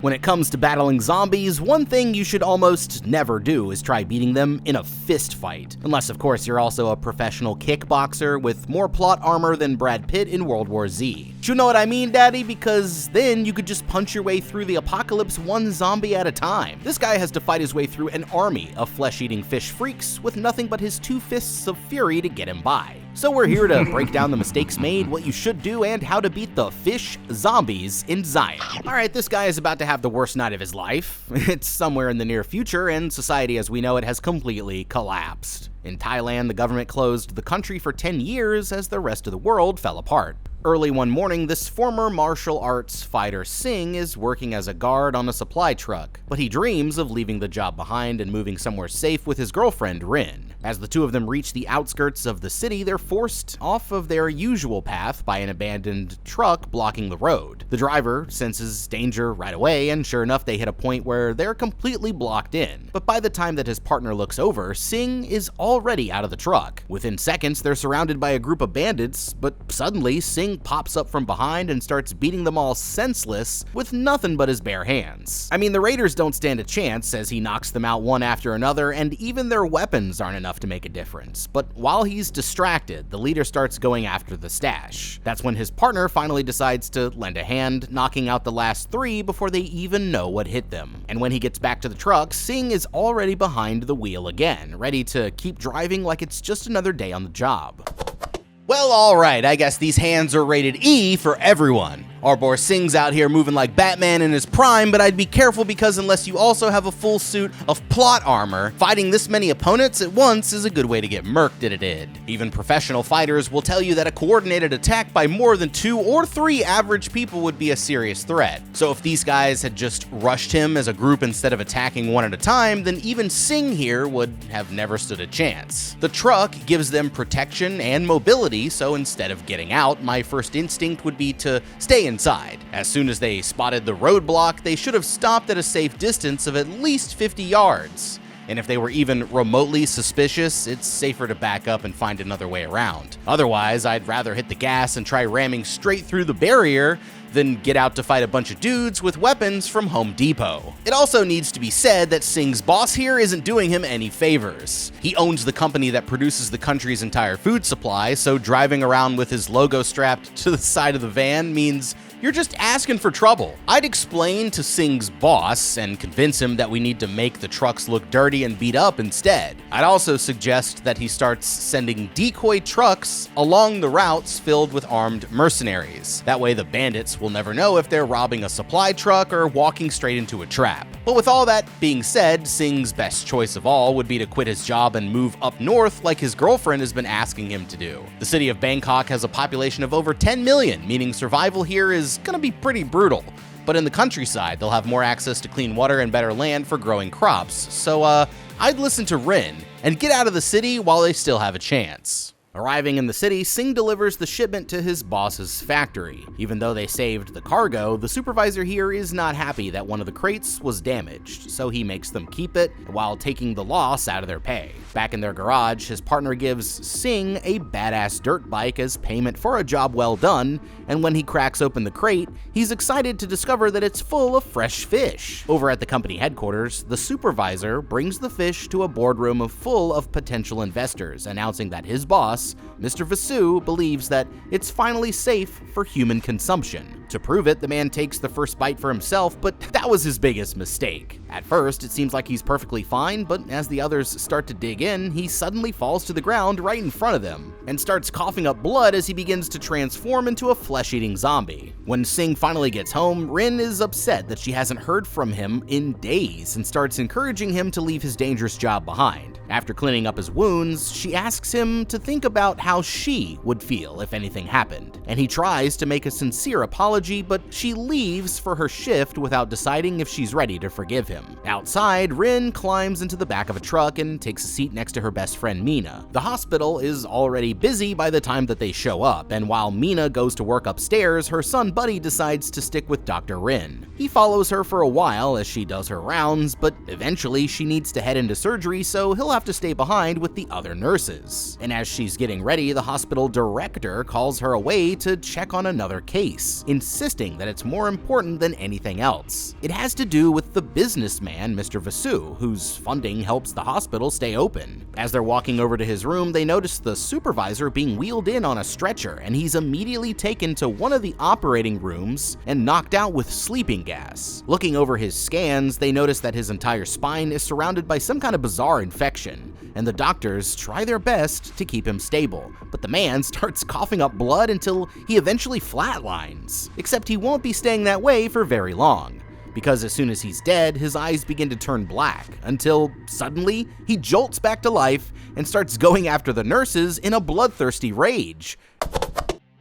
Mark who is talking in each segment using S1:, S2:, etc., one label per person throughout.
S1: When it comes to battling zombies, one thing you should almost never do is try beating them in a fist fight. Unless, of course, you're also a professional kickboxer with more plot armor than Brad Pitt in World War Z. You know what I mean, Daddy? Because then you could just punch your way through the apocalypse one zombie at a time. This guy has to fight his way through an army of flesh-eating fish freaks with nothing but his 2 fists of fury to get him by. So we're here to break down the mistakes made, what you should do, and how to beat the fish zombies in Ziam. Alright, this guy is about to have the worst night of his life. It's somewhere in the near future, and society as we know it has completely collapsed. In Thailand, the government closed the country for 10 years as the rest of the world fell apart. Early one morning, this former martial arts fighter Singh is working as a guard on a supply truck, but he dreams of leaving the job behind and moving somewhere safe with his girlfriend, Rin. As the two of them reach the outskirts of the city, they're forced off of their usual path by an abandoned truck blocking the road. The driver senses danger right away, and sure enough, they hit a point where they're completely blocked in. But by the time that his partner looks over, Singh is already out of the truck. Within seconds, they're surrounded by a group of bandits, but suddenly Singh pops up from behind and starts beating them all senseless with nothing but his bare hands. I mean, the raiders don't stand a chance as he knocks them out one after another, and even their weapons aren't enough to make a difference. But while he's distracted, the leader starts going after the stash. That's when his partner finally decides to lend a hand, knocking out the last 3 before they even know what hit them. And when he gets back to the truck, Singh is already behind the wheel again, ready to keep driving like it's just another day on the job. Well, alright, I guess these hands are rated E for everyone. Our boy Singh's out here moving like Batman in his prime, but I'd be careful because unless you also have a full suit of plot armor, fighting this many opponents at once is a good way to get murked at it. Even professional fighters will tell you that a coordinated attack by more than 2 or 3 average people would be a serious threat. So if these guys had just rushed him as a group instead of attacking one at a time, then even Singh here would have never stood a chance. The truck gives them protection and mobility, so instead of getting out, my first instinct would be to stay inside. As soon as they spotted the roadblock, they should have stopped at a safe distance of at least 50 yards. And if they were even remotely suspicious, it's safer to back up and find another way around. Otherwise, I'd rather hit the gas and try ramming straight through the barrier than get out to fight a bunch of dudes with weapons from Home Depot. It also needs to be said that Singh's boss here isn't doing him any favors. He owns the company that produces the country's entire food supply, so driving around with his logo strapped to the side of the van means you're just asking for trouble. I'd explain to Singh's boss and convince him that we need to make the trucks look dirty and beat up instead. I'd also suggest that he starts sending decoy trucks along the routes filled with armed mercenaries. That way the bandits will never know if they're robbing a supply truck or walking straight into a trap. But with all that being said, Singh's best choice of all would be to quit his job and move up north like his girlfriend has been asking him to do. The city of Bangkok has a population of over 10 million, meaning survival here is gonna be pretty brutal. But in the countryside, they'll have more access to clean water and better land for growing crops. So I'd listen to Rin and get out of the city while they still have a chance. Arriving in the city, Singh delivers the shipment to his boss's factory. Even though they saved the cargo, the supervisor here is not happy that one of the crates was damaged, so he makes them keep it while taking the loss out of their pay. Back in their garage, his partner gives Singh a badass dirt bike as payment for a job well done, and when he cracks open the crate, he's excited to discover that it's full of fresh fish. Over at the company headquarters, the supervisor brings the fish to a boardroom full of potential investors, announcing that his boss, Mr. Vasu, believes that it's finally safe for human consumption. To prove it, the man takes the first bite for himself, but that was his biggest mistake. At first, it seems like he's perfectly fine, but as the others start to dig in, he suddenly falls to the ground right in front of them and starts coughing up blood as he begins to transform into a flesh-eating zombie. When Singh finally gets home, Rin is upset that she hasn't heard from him in days and starts encouraging him to leave his dangerous job behind. After cleaning up his wounds, she asks him to think about how she would feel if anything happened, and he tries to make a sincere apology, but she leaves for her shift without deciding if she's ready to forgive him. Outside, Rin climbs into the back of a truck and takes a seat next to her best friend Mina. The hospital is already busy by the time that they show up, and while Mina goes to work upstairs, her son Buddy decides to stick with Dr. Rin. He follows her for a while as she does her rounds, but eventually she needs to head into surgery, so he'll have have to stay behind with the other nurses. And as she's getting ready, the hospital director calls her away to check on another case, insisting that it's more important than anything else. It has to do with the businessman, Mr. Vasu, whose funding helps the hospital stay open. As they're walking over to his room, they notice the supervisor being wheeled in on a stretcher, and he's immediately taken to one of the operating rooms and knocked out with sleeping gas. Looking over his scans, they notice that his entire spine is surrounded by some kind of bizarre infection, and the doctors try their best to keep him stable, but the man starts coughing up blood until he eventually flatlines. Except he won't be staying that way for very long, because as soon as he's dead, his eyes begin to turn black, until suddenly he jolts back to life and starts going after the nurses in a bloodthirsty rage.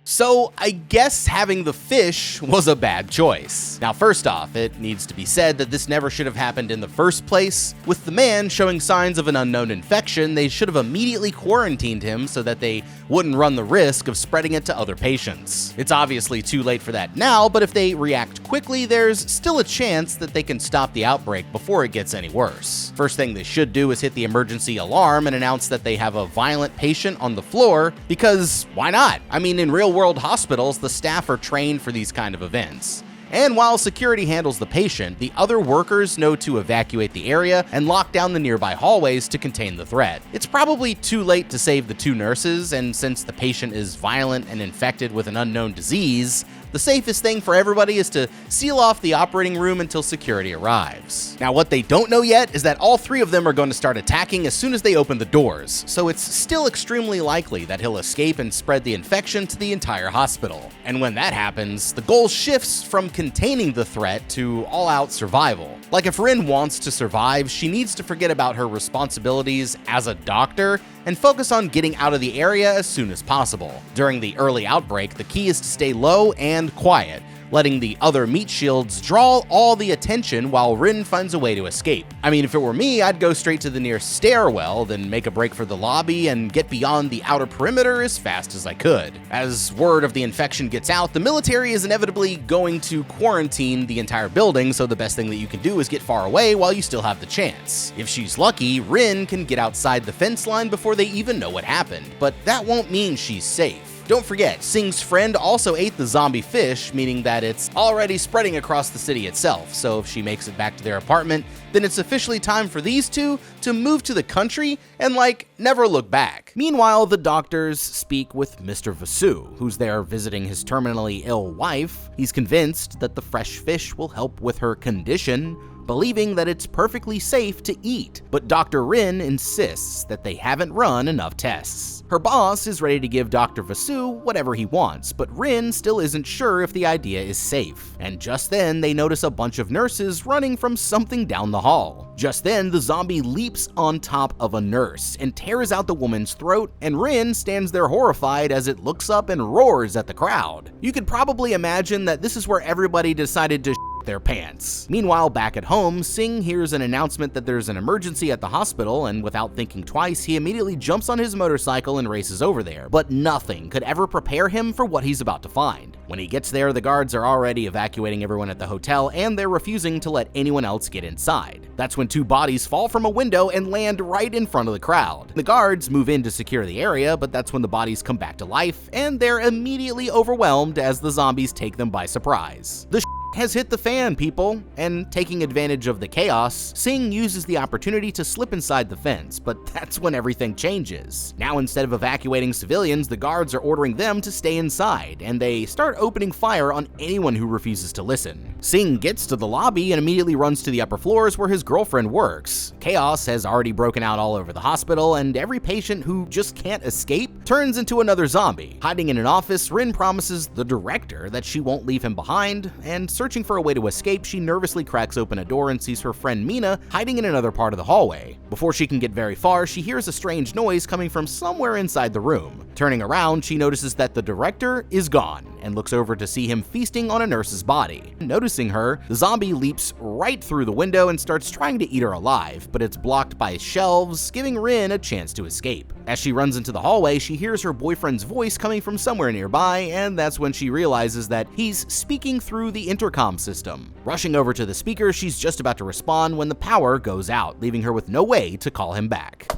S1: So I guess having the fish was a bad choice. Now first off, it needs to be said that this never should have happened in the first place. With the man showing signs of an unknown infection, they should have immediately quarantined him so that they wouldn't run the risk of spreading it to other patients. It's obviously too late for that now, but if they react quickly, there's still a chance that they can stop the outbreak before it gets any worse. First thing they should do is hit the emergency alarm and announce that they have a violent patient on the floor, because why not? I mean, in real world hospitals, the staff are trained for these kind of events. And while security handles the patient, the other workers know to evacuate the area and lock down the nearby hallways to contain the threat. It's probably too late to save the two nurses, and since the patient is violent and infected with an unknown disease, the safest thing for everybody is to seal off the operating room until security arrives. Now, what they don't know yet is that all three of them are going to start attacking as soon as they open the doors, so it's still extremely likely that he'll escape and spread the infection to the entire hospital. And when that happens, the goal shifts from containing the threat to all-out survival. Like, if Rin wants to survive, she needs to forget about her responsibilities as a doctor and focus on getting out of the area as soon as possible. During the early outbreak, the key is to stay low and quiet, letting the other meat shields draw all the attention while Rin finds a way to escape. I mean, if it were me, I'd go straight to the nearest stairwell, then make a break for the lobby and get beyond the outer perimeter as fast as I could. As word of the infection gets out, the military is inevitably going to quarantine the entire building, so the best thing that you can do is get far away while you still have the chance. If she's lucky, Rin can get outside the fence line before they even know what happened, but that won't mean she's safe. Don't forget, Singh's friend also ate the zombie fish, meaning that it's already spreading across the city itself, so if she makes it back to their apartment, then it's officially time for these two to move to the country and, never look back. Meanwhile, the doctors speak with Mr. Vasu, who's there visiting his terminally ill wife. He's convinced that the fresh fish will help with her condition, believing that it's perfectly safe to eat, but Dr. Rin insists that they haven't run enough tests. Her boss is ready to give Dr. Vasu whatever he wants, but Rin still isn't sure if the idea is safe. And just then, they notice a bunch of nurses running from something down the hall. Just then, the zombie leaps on top of a nurse and tears out the woman's throat, and Rin stands there horrified as it looks up and roars at the crowd. You could probably imagine that this is where everybody decided to their pants. Meanwhile, back at home, Singh hears an announcement that there's an emergency at the hospital, and without thinking twice, he immediately jumps on his motorcycle and races over there. But nothing could ever prepare him for what he's about to find. When he gets there, the guards are already evacuating everyone at the hotel, and they're refusing to let anyone else get inside. That's when two bodies fall from a window and land right in front of the crowd. The guards move in to secure the area, but that's when the bodies come back to life, and they're immediately overwhelmed as the zombies take them by surprise. The has hit the fan, people, and taking advantage of the chaos, Singh uses the opportunity to slip inside the fence, but that's when everything changes. Now, instead of evacuating civilians, the guards are ordering them to stay inside, and they start opening fire on anyone who refuses to listen. Singh gets to the lobby and immediately runs to the upper floors where his girlfriend works. Chaos has already broken out all over the hospital, and every patient who just can't escape turns into another zombie. Hiding in an office, Rin promises the director that she won't leave him behind, and searching for a way to escape, she nervously cracks open a door and sees her friend Mina hiding in another part of the hallway. Before she can get very far, she hears a strange noise coming from somewhere inside the room. Turning around, she notices that the director is gone and looks over to see him feasting on a nurse's body. Noticing her, the zombie leaps right through the window and starts trying to eat her alive, but it's blocked by shelves, giving Rin a chance to escape. As she runs into the hallway, she hears her boyfriend's voice coming from somewhere nearby, and that's when she realizes that he's speaking through the intercom system. Rushing over to the speaker, she's just about to respond when the power goes out, leaving her with no way to call him back.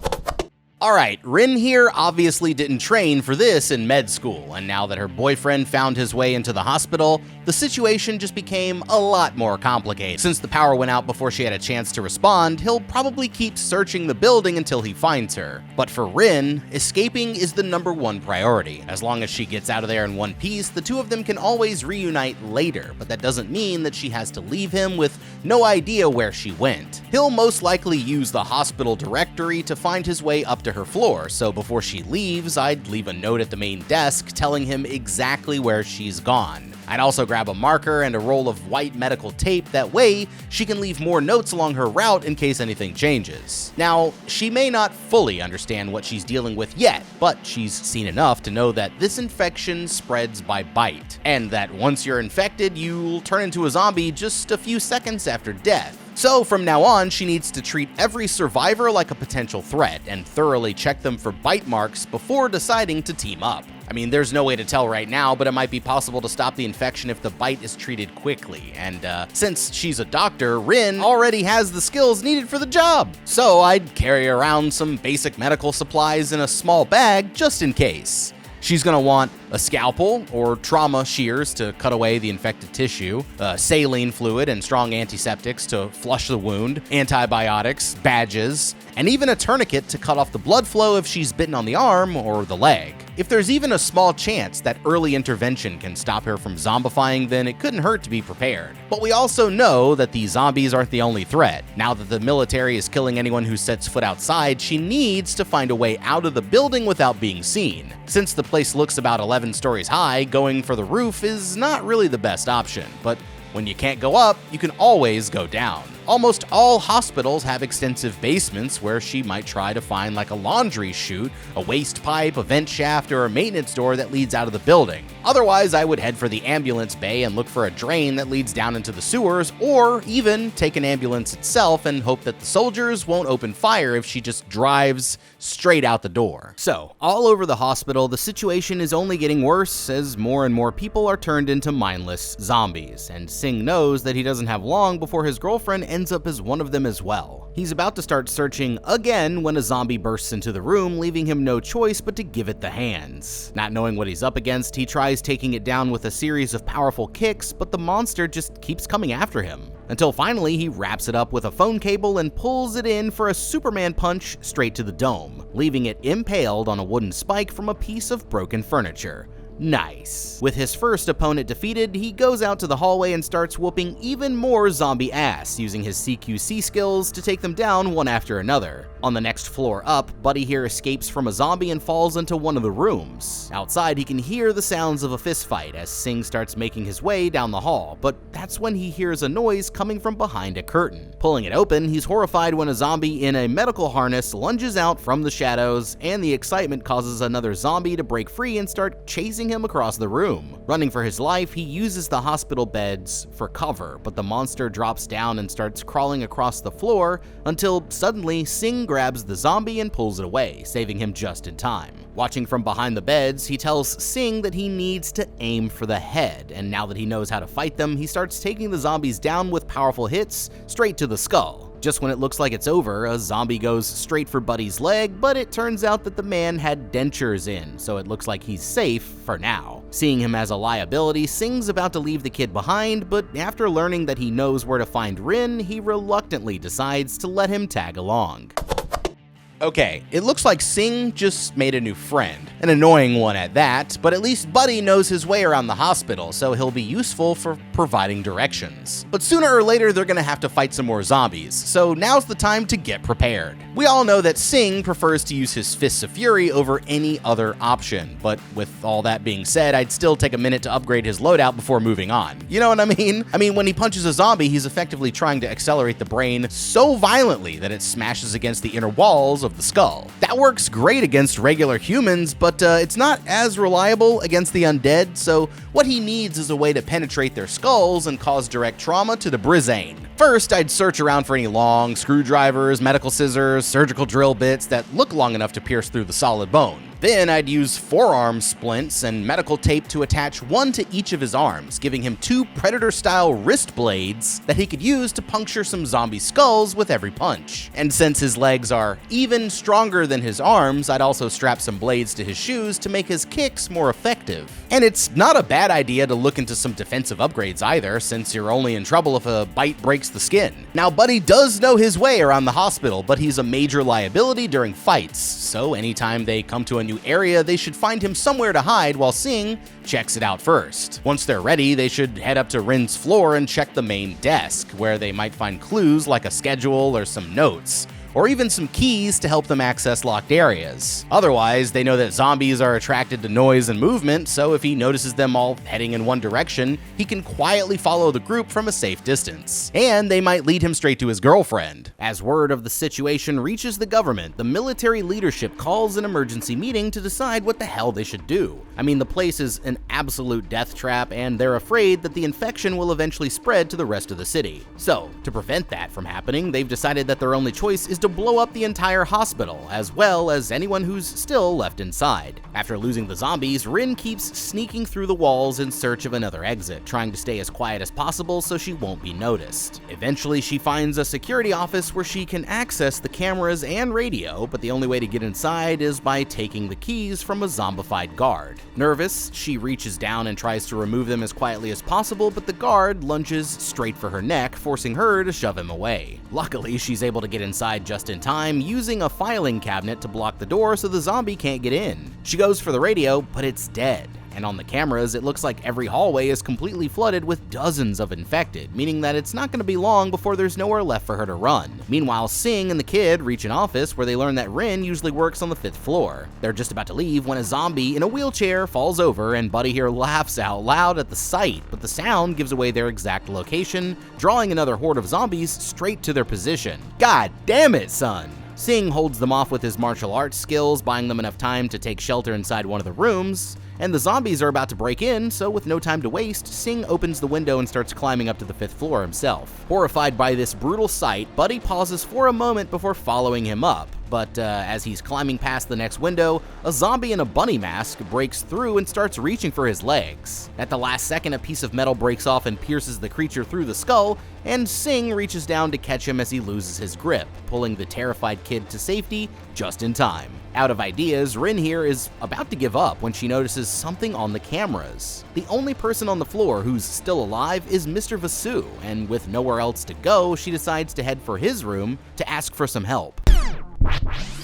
S1: Alright, Rin here obviously didn't train for this in med school, and now that her boyfriend found his way into the hospital, the situation just became a lot more complicated. Since the power went out before she had a chance to respond, he'll probably keep searching the building until he finds her. But for Rin, escaping is the #1 priority. As long as she gets out of there in one piece, the two of them can always reunite later, but that doesn't mean that she has to leave him with no idea where she went. He'll most likely use the hospital directory to find his way up to her floor, so before she leaves, I'd leave a note at the main desk telling him exactly where she's gone. I'd also grab a marker and a roll of white medical tape, that way she can leave more notes along her route in case anything changes. Now, she may not fully understand what she's dealing with yet, but she's seen enough to know that this infection spreads by bite, and that once you're infected, you'll turn into a zombie just a few seconds after death. So from now on, she needs to treat every survivor like a potential threat and thoroughly check them for bite marks before deciding to team up. I mean, there's no way to tell right now, but it might be possible to stop the infection if the bite is treated quickly. And since she's a doctor, Rin already has the skills needed for the job. So I'd carry around some basic medical supplies in a small bag just in case. She's gonna want a scalpel or trauma shears to cut away the infected tissue, saline fluid and strong antiseptics to flush the wound, antibiotics, badges, and even a tourniquet to cut off the blood flow if she's bitten on the arm or the leg. If there's even a small chance that early intervention can stop her from zombifying, then it couldn't hurt to be prepared. But we also know that the zombies aren't the only threat. Now that the military is killing anyone who sets foot outside, she needs to find a way out of the building without being seen. Since the place looks about 11 stories high, going for the roof is not really the best option, but when you can't go up, you can always go down. Almost all hospitals have extensive basements where she might try to find like a laundry chute, a waste pipe, a vent shaft, or a maintenance door that leads out of the building. Otherwise, I would head for the ambulance bay and look for a drain that leads down into the sewers, or even take an ambulance itself and hope that the soldiers won't open fire if she just drives straight out the door. So, all over the hospital, the situation is only getting worse as more and more people are turned into mindless zombies, and Singh knows that he doesn't have long before his girlfriend ends up as one of them as well. He's about to start searching again when a zombie bursts into the room, leaving him no choice but to give it the hands. Not knowing what he's up against, he tries taking it down with a series of powerful kicks, but the monster just keeps coming after him. Until finally, he wraps it up with a phone cable and pulls it in for a Superman punch straight to the dome, leaving it impaled on a wooden spike from a piece of broken furniture. Nice. With his first opponent defeated, he goes out to the hallway and starts whooping even more zombie ass, using his CQC skills to take them down one after another. On the next floor up, Buddy here escapes from a zombie and falls into one of the rooms. Outside, he can hear the sounds of a fistfight as Singh starts making his way down the hall, but that's when he hears a noise coming from behind a curtain. Pulling it open, he's horrified when a zombie in a medical harness lunges out from the shadows, and the excitement causes another zombie to break free and start chasing him across the room. Running for his life, he uses the hospital beds for cover, but the monster drops down and starts crawling across the floor until suddenly Singh grabs the zombie and pulls it away, saving him just in time. Watching from behind the beds, he tells Singh that he needs to aim for the head, and now that he knows how to fight them, he starts taking the zombies down with powerful hits straight to the skull. Just when it looks like it's over, a zombie goes straight for Buddy's leg, but it turns out that the man had dentures in, so it looks like he's safe for now. Seeing him as a liability, Singh's about to leave the kid behind, but after learning that he knows where to find Rin, he reluctantly decides to let him tag along. Okay, it looks like Singh just made a new friend. An annoying one at that, but at least Buddy knows his way around the hospital, so he'll be useful for providing directions. But sooner or later, they're gonna have to fight some more zombies, so now's the time to get prepared. We all know that Singh prefers to use his Fists of Fury over any other option, but with all that being said, I'd still take a minute to upgrade his loadout before moving on. You know what I mean? When he punches a zombie, he's effectively trying to accelerate the brain so violently that it smashes against the inner walls of the skull. That works great against regular humans, but it's not as reliable against the undead, so what he needs is a way to penetrate their skulls and cause direct trauma to the Brizane. First, I'd search around for any long screwdrivers, medical scissors, surgical drill bits that look long enough to pierce through the solid bone. Then I'd use forearm splints and medical tape to attach one to each of his arms, giving him 2 Predator-style wrist blades that he could use to puncture some zombie skulls with every punch. And since his legs are even stronger than his arms, I'd also strap some blades to his shoes to make his kicks more effective. And it's not a bad idea to look into some defensive upgrades either, since you're only in trouble if a bite breaks the skin. Now, Buddy does know his way around the hospital, but he's a major liability during fights, so anytime they come to a new area, they should find him somewhere to hide while Singh checks it out first. Once they're ready, they should head up to Rin's floor and check the main desk, where they might find clues like a schedule or some notes, or even some keys to help them access locked areas. Otherwise, they know that zombies are attracted to noise and movement, so if he notices them all heading in one direction, he can quietly follow the group from a safe distance. And they might lead him straight to his girlfriend. As word of the situation reaches the government, the military leadership calls an emergency meeting to decide what the hell they should do. I mean, the place is an absolute death trap, and they're afraid that the infection will eventually spread to the rest of the city. So, to prevent that from happening, they've decided that their only choice is to blow up the entire hospital, as well as anyone who's still left inside. After losing the zombies, Rin keeps sneaking through the walls in search of another exit, trying to stay as quiet as possible so she won't be noticed. Eventually, she finds a security office where she can access the cameras and radio, but the only way to get inside is by taking the keys from a zombified guard. Nervous, she reaches down and tries to remove them as quietly as possible, but the guard lunges straight for her neck, forcing her to shove him away. Luckily, she's able to get inside just in time, using a filing cabinet to block the door so the zombie can't get in. She goes for the radio, but it's dead. And on the cameras, it looks like every hallway is completely flooded with dozens of infected, meaning that it's not going to be long before there's nowhere left for her to run. Meanwhile, Singh and the kid reach an office where they learn that Rin usually works on the 5th floor. They're just about to leave when a zombie in a wheelchair falls over, and Buddy here laughs out loud at the sight, but the sound gives away their exact location, drawing another horde of zombies straight to their position. God damn it, son! Singh holds them off with his martial arts skills, buying them enough time to take shelter inside one of the rooms, and the zombies are about to break in, so with no time to waste, Singh opens the window and starts climbing up to the 5th floor himself. Horrified by this brutal sight, Buddy pauses for a moment before following him up. But as he's climbing past the next window, a zombie in a bunny mask breaks through and starts reaching for his legs. At the last second, a piece of metal breaks off and pierces the creature through the skull, and Singh reaches down to catch him as he loses his grip, pulling the terrified kid to safety just in time. Out of ideas, Rin here is about to give up when she notices something on the cameras. The only person on the floor who's still alive is Mr. Vasu, and with nowhere else to go, she decides to head for his room to ask for some help.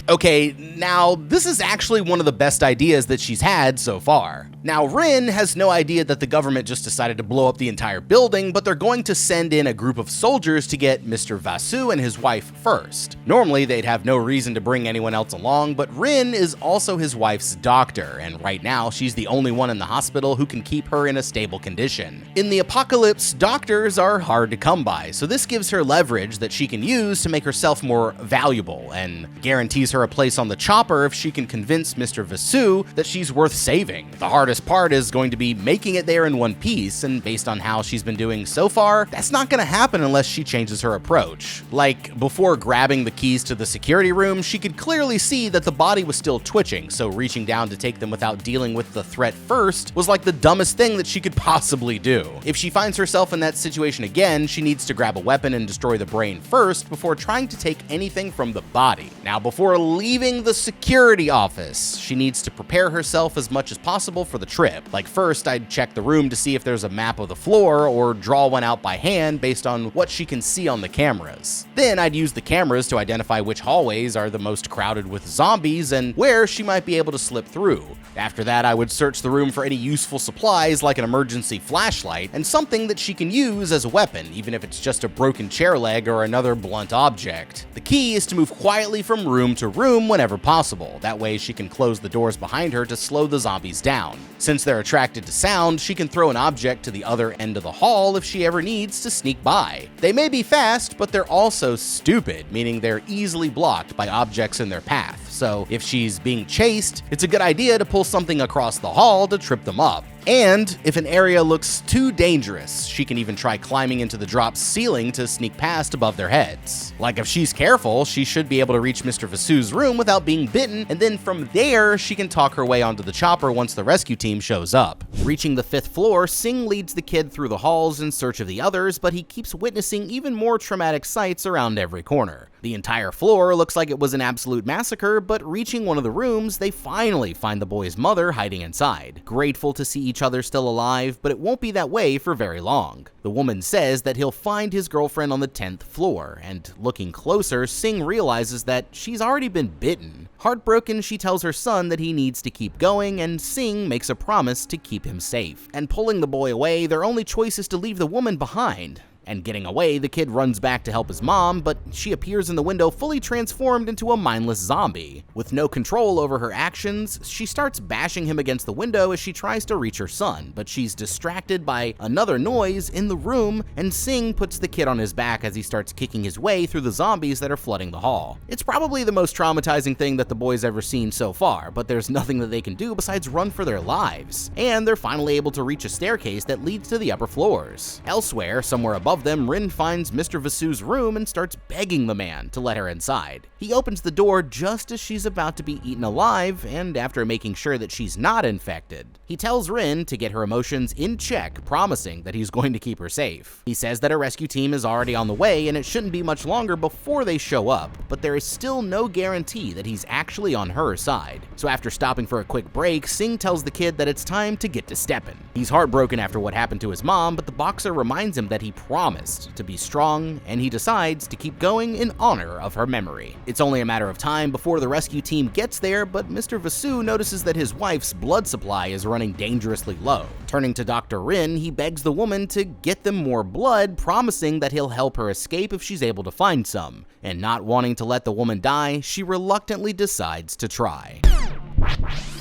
S1: Okay, now this is actually one of the best ideas that she's had so far. Now, Rin has no idea that the government just decided to blow up the entire building, but they're going to send in a group of soldiers to get Mr. Vasu and his wife first. Normally, they'd have no reason to bring anyone else along, but Rin is also his wife's doctor, and right now, she's the only one in the hospital who can keep her in a stable condition. In the apocalypse, doctors are hard to come by, so this gives her leverage that she can use to make herself more valuable, and guarantees her a place on the chopper if she can convince Mr. Vasu that she's worth saving. The hardest part is going to be making it there in one piece, and based on how she's been doing so far, that's not going to happen unless she changes her approach. Like, before grabbing the keys to the security room, she could clearly see that the body was still twitching, so reaching down to take them without dealing with the threat first was like the dumbest thing that she could possibly do. If she finds herself in that situation again, she needs to grab a weapon and destroy the brain first before trying to take anything from the body. Now, before leaving the security office, she needs to prepare herself as much as possible for the trip. Like, first, I'd check the room to see if there's a map of the floor or draw one out by hand based on what she can see on the cameras. Then I'd use the cameras to identify which hallways are the most crowded with zombies and where she might be able to slip through. After that, I would search the room for any useful supplies like an emergency flashlight and something that she can use as a weapon, even if it's just a broken chair leg or another blunt object. The key is to move quietly from room to room whenever possible. That way she can close the doors behind her to slow the zombies down. Since they're attracted to sound, she can throw an object to the other end of the hall if she ever needs to sneak by. They may be fast, but they're also stupid, meaning they're easily blocked by objects in their path. So if she's being chased, it's a good idea to pull something across the hall to trip them up. And if an area looks too dangerous, she can even try climbing into the drop's ceiling to sneak past above their heads. Like if she's careful, she should be able to reach Mr. Vasu's room without being bitten, and then from there, she can talk her way onto the chopper once the rescue team shows up. Reaching the 5th floor, Singh leads the kid through the halls in search of the others, but he keeps witnessing even more traumatic sights around every corner. The entire floor looks like it was an absolute massacre, but reaching one of the rooms, they finally find the boy's mother hiding inside. Grateful to see each other still alive, but it won't be that way for very long. The woman says that he'll find his girlfriend on the 10th floor, and looking closer, Singh realizes that she's already been bitten. Heartbroken, she tells her son that he needs to keep going, and Singh makes a promise to keep him safe. And pulling the boy away, their only choice is to leave the woman behind. And getting away, the kid runs back to help his mom, but she appears in the window fully transformed into a mindless zombie. With no control over her actions, she starts bashing him against the window as she tries to reach her son, but she's distracted by another noise in the room, and Singh puts the kid on his back as he starts kicking his way through the zombies that are flooding the hall. It's probably the most traumatizing thing that the boy's ever seen so far, but there's nothing that they can do besides run for their lives. And they're finally able to reach a staircase that leads to the upper floors. Elsewhere, somewhere above them, Rin finds Mr. Vasu's room and starts begging the man to let her inside. He opens the door just as she's about to be eaten alive, and after making sure that she's not infected, he tells Rin to get her emotions in check, promising that he's going to keep her safe. He says that a rescue team is already on the way and it shouldn't be much longer before they show up, but there is still no guarantee that he's actually on her side. So after stopping for a quick break, Singh tells the kid that it's time to get to steppin'. He's heartbroken after what happened to his mom, but the boxer reminds him that he promised to be strong, and he decides to keep going in honor of her memory. It's only a matter of time before the rescue team gets there, but Mr. Vasu notices that his wife's blood supply is running dangerously low. Turning to Dr. Rin, he begs the woman to get them more blood, promising that he'll help her escape if she's able to find some. And not wanting to let the woman die, she reluctantly decides to try.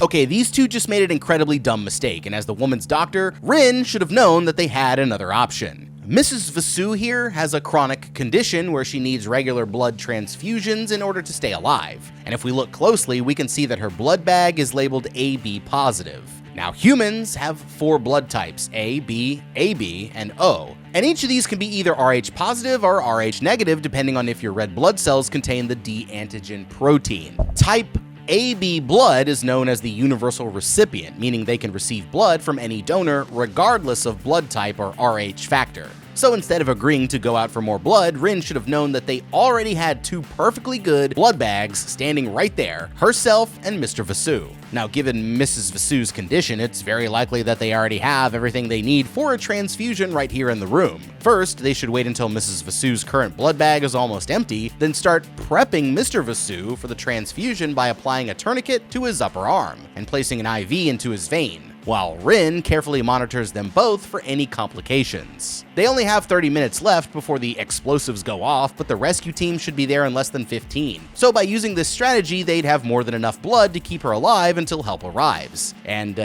S1: Okay, these two just made an incredibly dumb mistake, and as the woman's doctor, Rin should have known that they had another option. Mrs. Vasu here has a chronic condition where she needs regular blood transfusions in order to stay alive. And if we look closely, we can see that her blood bag is labeled AB positive. Now, humans have 4 blood types, A, B, AB, and O. And each of these can be either Rh positive or Rh negative, depending on if your red blood cells contain the D antigen protein. Type AB blood is known as the universal recipient, meaning they can receive blood from any donor regardless of blood type or Rh factor. So instead of agreeing to go out for more blood, Rin should have known that they already had 2 perfectly good blood bags standing right there, herself and Mr. Vasu. Now, given Mrs. Vasu's condition, it's very likely that they already have everything they need for a transfusion right here in the room. First, they should wait until Mrs. Vasu's current blood bag is almost empty, then start prepping Mr. Vasu for the transfusion by applying a tourniquet to his upper arm and placing an IV into his vein, while Rin carefully monitors them both for any complications. They only have 30 minutes left before the explosives go off, but the rescue team should be there in less than 15. So by using this strategy, they'd have more than enough blood to keep her alive until help arrives, and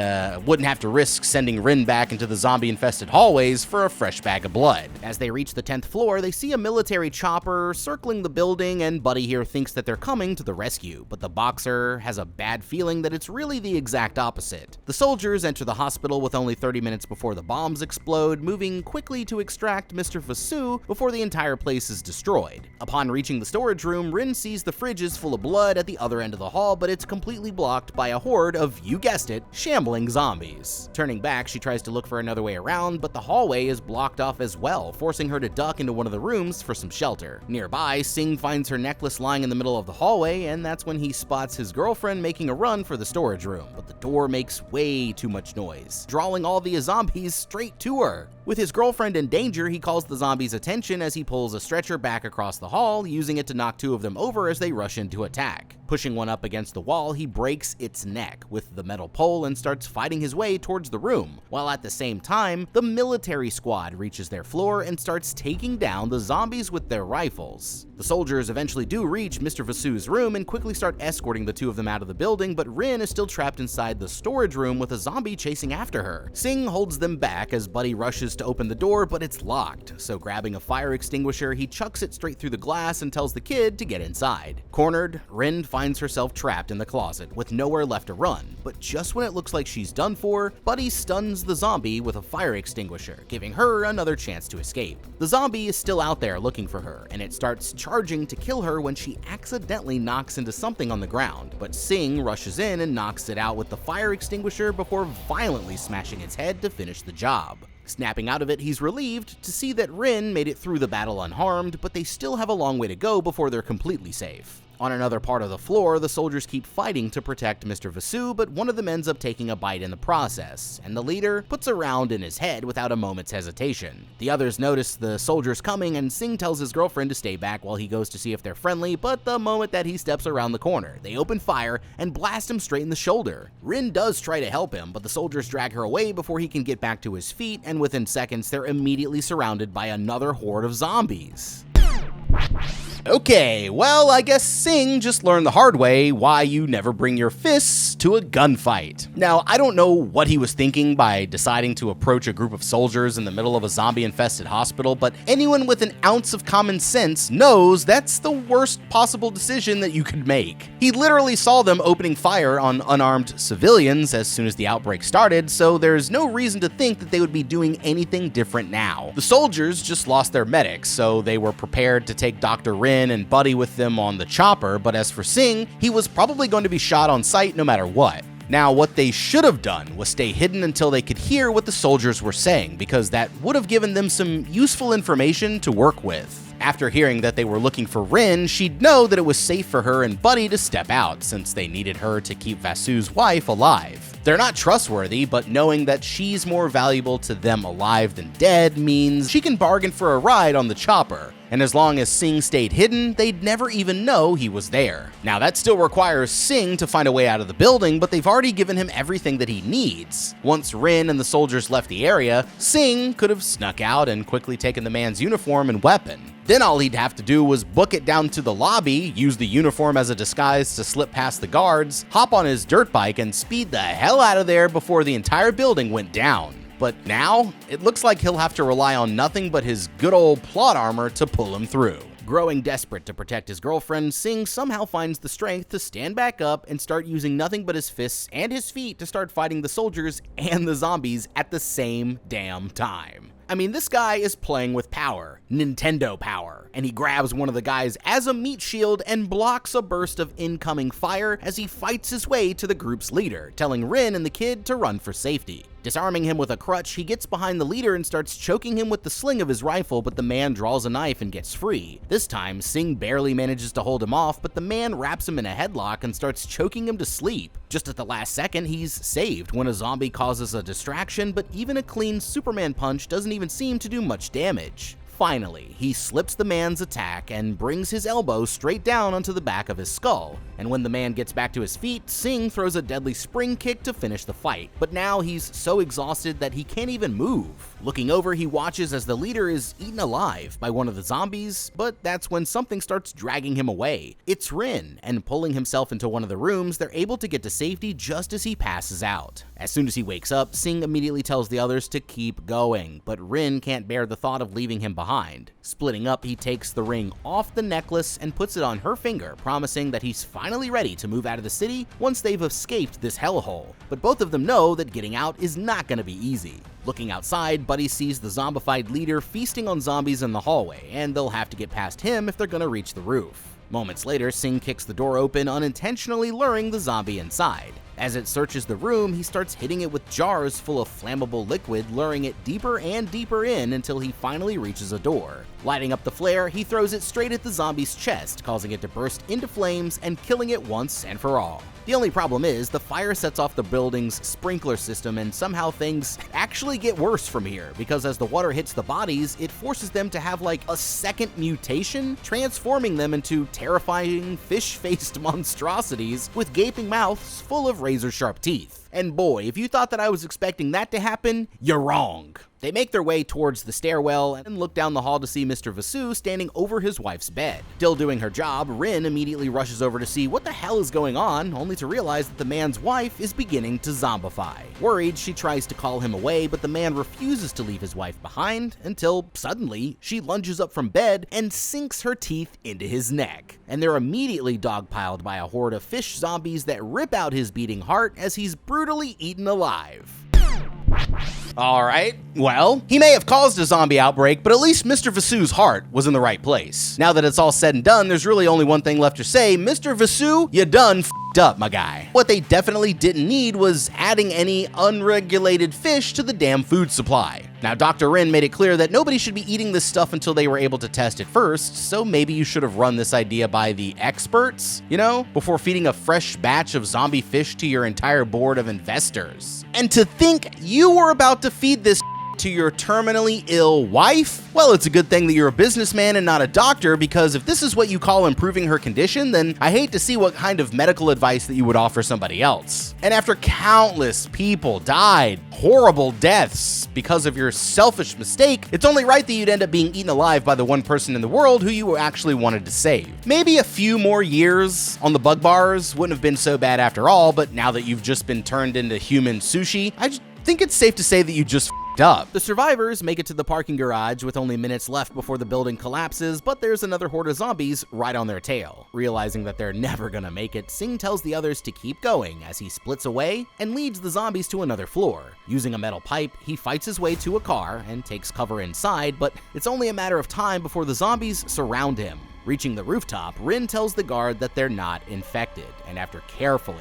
S1: wouldn't have to risk sending Rin back into the zombie-infested hallways for a fresh bag of blood. As they reach the 10th floor, they see a military chopper circling the building, and Buddy here thinks that they're coming to the rescue, but the boxer has a bad feeling that it's really the exact opposite. The soldiers enter the hospital with only 30 minutes before the bombs explode, moving quickly to extract Mr. Vasu before the entire place is destroyed. Upon reaching the storage room, Rin sees the fridge is full of blood at the other end of the hall, but it's completely blocked by a horde of, you guessed it, shambling zombies. Turning back, she tries to look for another way around, but the hallway is blocked off as well, forcing her to duck into one of the rooms for some shelter. Nearby, Singh finds her necklace lying in the middle of the hallway, and that's when he spots his girlfriend making a run for the storage room, but the door makes way too much noise, drawing all the zombies straight to her. With his girlfriend in danger, he calls the zombies' attention as he pulls a stretcher back across the hall, using it to knock 2 of them over as they rush in to attack. Pushing one up against the wall, he breaks its neck with the metal pole and starts fighting his way towards the room, while at the same time, the military squad reaches their floor and starts taking down the zombies with their rifles. The soldiers eventually do reach Mr. Vasu's room and quickly start escorting the 2 of them out of the building, but Rin is still trapped inside the storage room with a zombie chasing after her. Singh holds them back as Buddy rushes to open the door, but it's locked, so grabbing a fire extinguisher, he chucks it straight through the glass and tells the kid to get inside. Cornered, Rin finds finds herself trapped in the closet with nowhere left to run, but just when it looks like she's done for, Buddy stuns the zombie with a fire extinguisher, giving her another chance to escape. The zombie is still out there looking for her, and it starts charging to kill her when she accidentally knocks into something on the ground, but Singh rushes in and knocks it out with the fire extinguisher before violently smashing its head to finish the job. Snapping out of it, he's relieved to see that Rin made it through the battle unharmed, but they still have a long way to go before they're completely safe. On another part of the floor, the soldiers keep fighting to protect Mr. Vasu, but one of them ends up taking a bite in the process, and the leader puts a round in his head without a moment's hesitation. The others notice the soldiers coming, and Singh tells his girlfriend to stay back while he goes to see if they're friendly, but the moment that he steps around the corner, they open fire and blast him straight in the shoulder. Rin does try to help him, but the soldiers drag her away before he can get back to his feet, and within seconds they're immediately surrounded by another horde of zombies. Okay, well, I guess Singh just learned the hard way why you never bring your fists to a gunfight. Now, I don't know what he was thinking by deciding to approach a group of soldiers in the middle of a zombie-infested hospital, but anyone with an ounce of common sense knows that's the worst possible decision that you could make. He literally saw them opening fire on unarmed civilians as soon as the outbreak started, so there's no reason to think that they would be doing anything different now. The soldiers just lost their medics, so they were prepared to take Dr. Rin and Buddy with them on the chopper, but as for Singh, he was probably going to be shot on sight no matter what. Now, what they should have done was stay hidden until they could hear what the soldiers were saying, because that would have given them some useful information to work with. After hearing that they were looking for Rin, she'd know that it was safe for her and Buddy to step out, since they needed her to keep Vasu's wife alive. They're not trustworthy, but knowing that she's more valuable to them alive than dead means she can bargain for a ride on the chopper. And as long as Singh stayed hidden, they'd never even know he was there. Now, that still requires Singh to find a way out of the building, but they've already given him everything that he needs. Once Rin and the soldiers left the area, Singh could have snuck out and quickly taken the man's uniform and weapon. Then all he'd have to do was book it down to the lobby, use the uniform as a disguise to slip past the guards, hop on his dirt bike, and speed the hell out of there before the entire building went down. But now, it looks like he'll have to rely on nothing but his good old plot armor to pull him through. Growing desperate to protect his girlfriend, Singh somehow finds the strength to stand back up and start using nothing but his fists and his feet to start fighting the soldiers and the zombies at the same damn time. I mean, this guy is playing with power, Nintendo power, and he grabs one of the guys as a meat shield and blocks a burst of incoming fire as he fights his way to the group's leader, telling Rin and the kid to run for safety. Disarming him with a crutch, he gets behind the leader and starts choking him with the sling of his rifle, but the man draws a knife and gets free. This time, Singh barely manages to hold him off, but the man wraps him in a headlock and starts choking him to sleep. Just at the last second, he's saved when a zombie causes a distraction, but even a clean Superman punch doesn't even seem to do much damage. Finally, he slips the man's attack and brings his elbow straight down onto the back of his skull, and when the man gets back to his feet, Singh throws a deadly spring kick to finish the fight, but now he's so exhausted that he can't even move. Looking over, he watches as the leader is eaten alive by one of the zombies, but that's when something starts dragging him away. It's Rin, and pulling himself into one of the rooms, they're able to get to safety just as he passes out. As soon as he wakes up, Singh immediately tells the others to keep going, but Rin can't bear the thought of leaving him behind. Splitting up, he takes the ring off the necklace and puts it on her finger, promising that he's finally ready to move out of the city once they've escaped this hellhole. But both of them know that getting out is not going to be easy. Looking outside, Buddy sees the zombified leader feasting on zombies in the hallway, and they'll have to get past him if they're going to reach the roof. Moments later, Singh kicks the door open, unintentionally luring the zombie inside. As it searches the room, he starts hitting it with jars full of flammable liquid, luring it deeper and deeper in until he finally reaches a door. Lighting up the flare, he throws it straight at the zombie's chest, causing it to burst into flames and killing it once and for all. The only problem is, the fire sets off the building's sprinkler system, and somehow things actually get worse from here, because as the water hits the bodies, it forces them to have like a second mutation, transforming them into terrifying fish-faced monstrosities with gaping mouths full of razor-sharp teeth. And boy, if you thought that I was expecting that to happen, you're wrong. They make their way towards the stairwell and look down the hall to see Mr. Vasu standing over his wife's bed. Still doing her job, Rin immediately rushes over to see what the hell is going on, only to realize that the man's wife is beginning to zombify. Worried, she tries to call him away, but the man refuses to leave his wife behind until suddenly she lunges up from bed and sinks her teeth into his neck. And they're immediately dogpiled by a horde of fish zombies that rip out his beating heart as he's brutally eaten alive. Alright, well, he may have caused a zombie outbreak, but at least Mr. Vasu's heart was in the right place. Now that it's all said and done, there's really only one thing left to say: Mr. Vasu, you done f***ed up, my guy. What they definitely didn't need was adding any unregulated fish to the damn food supply. Now, Dr. Rin made it clear that nobody should be eating this stuff until they were able to test it first, so maybe you should have run this idea by the experts, you know, before feeding a fresh batch of zombie fish to your entire board of investors. And to think you were about to feed this to your terminally ill wife? Well, it's a good thing that you're a businessman and not a doctor, because if this is what you call improving her condition, then I hate to see what kind of medical advice that you would offer somebody else. And after countless people died horrible deaths because of your selfish mistake, it's only right that you'd end up being eaten alive by the one person in the world who you actually wanted to save. Maybe a few more years on the bug bars wouldn't have been so bad after all, but now that you've just been turned into human sushi, I think it's safe to say that you just f***ed up. The survivors make it to the parking garage with only minutes left before the building collapses, but there's another horde of zombies right on their tail. Realizing that they're never gonna make it, Singh tells the others to keep going as he splits away and leads the zombies to another floor. Using a metal pipe, he fights his way to a car and takes cover inside, but it's only a matter of time before the zombies surround him. Reaching the rooftop, Rin tells the guard that they're not infected, and after carefully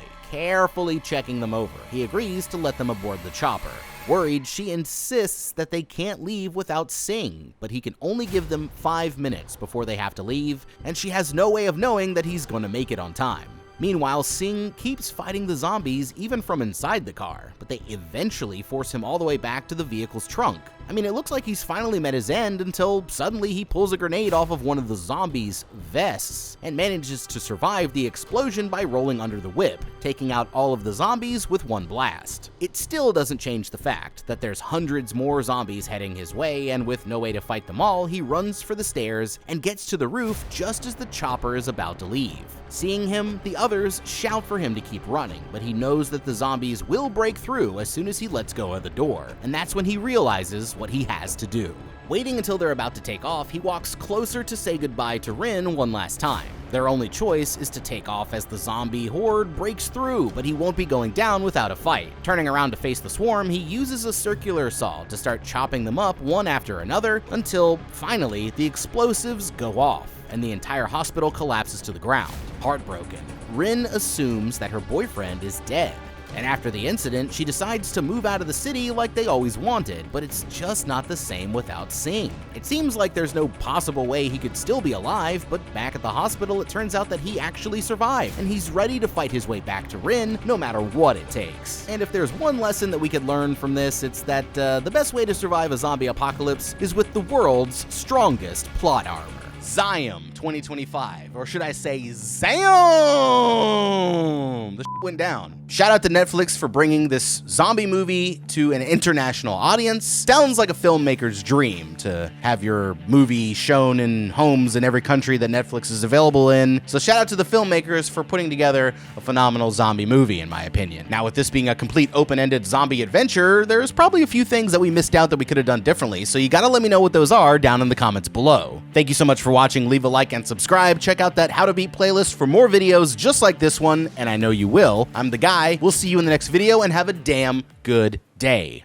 S1: checking them over, he agrees to let them aboard the chopper. Worried, she insists that they can't leave without Singh, but he can only give them 5 minutes before they have to leave, and she has no way of knowing that he's going to make it on time. Meanwhile, Singh keeps fighting the zombies even from inside the car, but they eventually force him all the way back to the vehicle's trunk. I mean, it looks like he's finally met his end until suddenly he pulls a grenade off of one of the zombies' vests and manages to survive the explosion by rolling under the whip, taking out all of the zombies with one blast. It still doesn't change the fact that there's hundreds more zombies heading his way, and with no way to fight them all, he runs for the stairs and gets to the roof just as the chopper is about to leave. Seeing him, the others shout for him to keep running, but he knows that the zombies will break through as soon as he lets go of the door, and that's when he realizes what he has to do. Waiting until they're about to take off, he walks closer to say goodbye to Rin one last time. Their only choice is to take off as the zombie horde breaks through, but he won't be going down without a fight. Turning around to face the swarm, he uses a circular saw to start chopping them up one after another until, finally, the explosives go off and the entire hospital collapses to the ground. Heartbroken, Rin assumes that her boyfriend is dead. And after the incident, she decides to move out of the city like they always wanted, but it's just not the same without Singh. It seems like there's no possible way he could still be alive, but back at the hospital, it turns out that he actually survived, and he's ready to fight his way back to Rin no matter what it takes. And if there's one lesson that we could learn from this, it's that the best way to survive a zombie apocalypse is with the world's strongest plot armor. Ziam 2025, or should I say Ziam? The went down. Shout out to Netflix for bringing this zombie movie to an international audience. Sounds like a filmmaker's dream to have your movie shown in homes in every country that Netflix is available in. So shout out to the filmmakers for putting together a phenomenal zombie movie, in my opinion. Now, with this being a complete open-ended zombie adventure, there's probably a few things that we missed out that we could have done differently, so you gotta let me know what those are down in the comments below. Thank you so much for watching. Leave a like and subscribe. Check out that How to Beat playlist for more videos just like this one, and I know you will. I'm the guy. We'll see you in the next video, and have a damn good day.